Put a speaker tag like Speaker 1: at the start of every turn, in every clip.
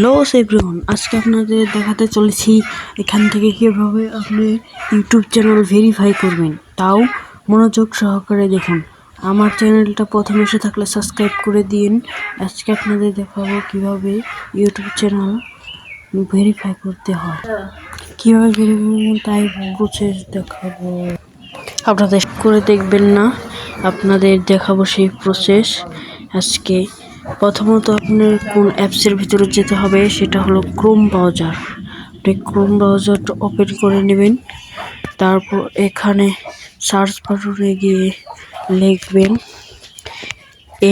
Speaker 1: Hello everyone, আজকে আপনাদের দেখাতে চলেছি এখান থেকে কিভাবে আপনি ইউটিউব চ্যানেল ভেরিফাই করবেন, তাও মনোযোগ সহকারে দেখুন। আমার চ্যানেলটা প্রথম এসে থাকলে সাবস্ক্রাইব করে দিন। আজকে আপনাদের দেখাবো কিভাবে ইউটিউব চ্যানেল ভেরিফাই করতে হয়, কিভাবে ভেরিফাই তাই প্রসেস দেখাবো। আপনাদের করে দেখবেন না, আপনাদের দেখাবো সেই প্রসেস আজকে। প্রথমত আপনার কোন অ্যাপসের ভিতরে যেতে হবে, সেটা হলো ক্রোম ব্রাউজার। আপনি ক্রোম ব্রাউজারটা ওপেন করে নেবেন। তারপর এখানে সার্চ বাটনে গিয়ে লিখবেন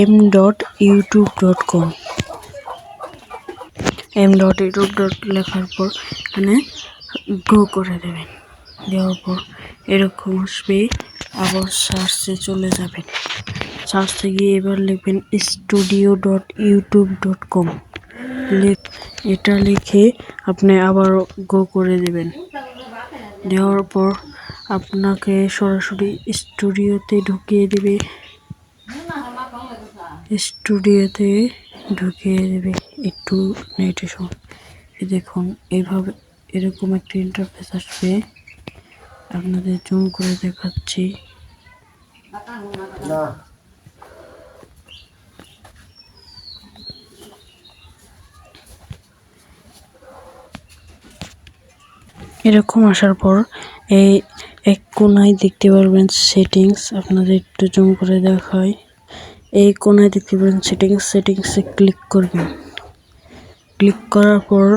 Speaker 1: m.youtube.com। m.youtube লেখার পর এখানে গো করে দেবেন। দেওয়ার পর এরকম আসবে, আবার সার্চে চলে যাবেন। সার্চে গিয়ে এবার লিখবেন studio.youtube.com। এটা লিখে আপনি আবার গো করে দেবেন। দেওয়ার পর আপনাকে সরাসরি স্টুডিওতে ঢুকিয়ে দেবে। একটু নেটের সময় দেখুন, এইভাবে এরকম একটা ইন্টারফেস আসবে। আপনাদের জুম করে দেখাচ্ছি। এরকম আসার পর এই এক কোনায় দেখতে পারবেন সেটিংস। আপনাদের একটু জুম করে দেখাই। এই কোনায় দেখতে পাবেন সেটিংসে ক্লিক করবেন। ক্লিক করার পর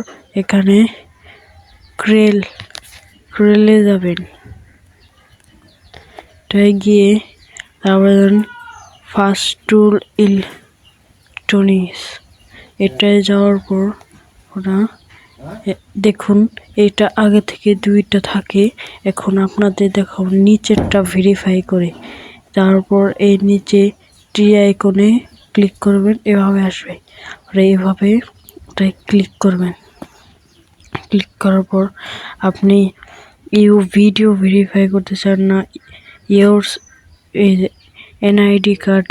Speaker 1: এখানে ক্রেলে যাবেন। তাই গিয়ে তারপর ফার্স্ট টুল ইলেকট্রনিক্স এটায় যাওয়ার পর ওরা দেখুন, এটা আগে থেকে দুইটা থাকে। এখন আপনাদের দেখাবো নিচেরটা ভেরিফাই করে। তারপর এই নিচে টি আইকনে ক্লিক করবেন, এভাবে আসবে। আর এইভাবে ওটাই ক্লিক করবেন। ক্লিক করার পর আপনি ভিডিও ভেরিফাই করতে চান না ইয়োরস এনআইডি কার্ড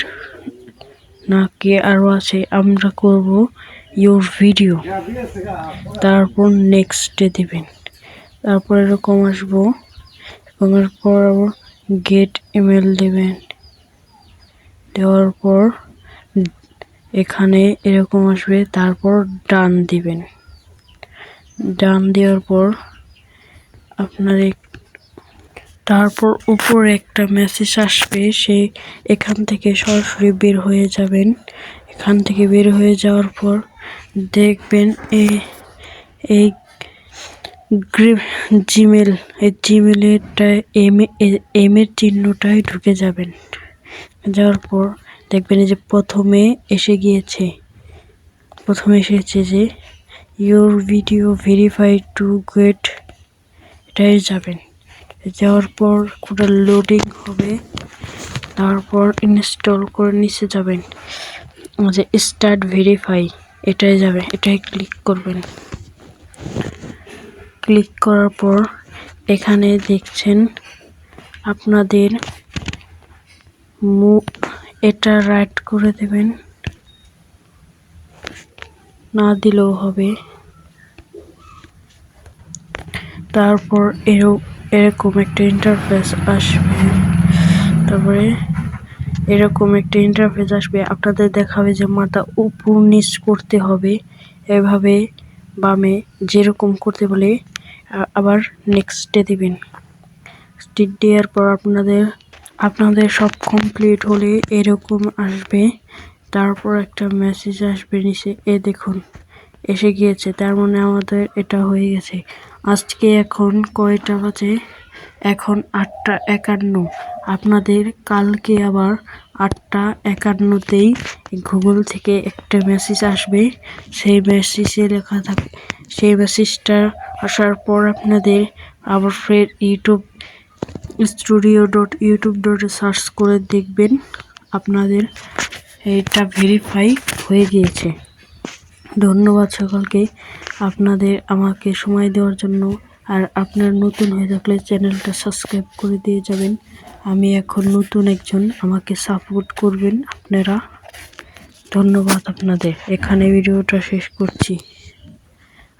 Speaker 1: নাকি আরও আছে, আমরা করব ইয়োর ভিডিও। তারপর নেক্সটে দেবেন। তারপর এরকম আসবো, এরকমের পর আবার গেট ইমেল দেবেন। দেওয়ার পর এখানে এরকম আসবে, তারপর ডান দিবেন। ডান দেওয়ার পর তারপর উপরে একটা মেসেজ আসবে, এখান থেকে সরাসরি বের হয়ে যাবেন। এখান থেকে বের হয়ে যাওয়ার পর দেখবেন এই জিমেলেরটায় এম এর চিহ্নটায় ঢুকে যাবেন। যাওয়ার পর দেখবেন যে প্রথমে এসেছে যে your video verified to get, এটাই যাবেন। যাওয়ার পর কোনটা লোডিং হবে, তারপর ইনস্টল করে নিচে যাবেন যে স্টার্ট ভেরিফাই, এটাই যাবে। এটাই ক্লিক করবেন। ক্লিক করার পর এখানে দেখছেন আপনাদের এটা রাইট করে দেবেন, না দিলেও হবে। তারপর এরকম একটা ইন্টারফেস আসবে। আপনাদের দেখাবে যে মাথা উপর নিচ করতে হবে, এভাবে বামে যেরকম করতে বলে। আবার নেক্সটে দিবেন। দেওয়ার পর আপনাদের সব কমপ্লিট হলে এরকম আসবে। তারপর একটা মেসেজ আসবে নিচে, দেখুন এসে গিয়েছে। তার মানে আমাদের এটা হয়ে গেছে। আজকে এখন কয়টা বাজে? এখন 8:51। আপনাদের কালকে আবার 8:51তেই গুগল থেকে একটা মেসেজ আসবে। সেই মেসেজে লেখা থাকে, সেই মেসেজটা আসার পর আপনাদের আবার ফের studio.youtube সার্চ করে দেখবেন আপনাদের এটা ভেরিফাই হয়ে গিয়েছে। ধন্যবাদ সকলকে আপনাদের আমাকে সময় দেওয়ার জন্য। আর আপনার নতুন হয়ে থাকলে চ্যানেলটা সাবস্ক্রাইব করে দিয়ে যাবেন। আমি এখন নতুন একজন, আমাকে সাপোর্ট করবেন আপনারা। ধন্যবাদ আপনাদের। এখানে ভিডিওটা শেষ করছি।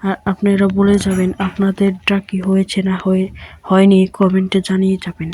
Speaker 1: আর আপনারা বলে যাবেন আপনাদেরটা কি হয়েছে না হয়নি, কমেন্টে জানিয়ে যাবেন।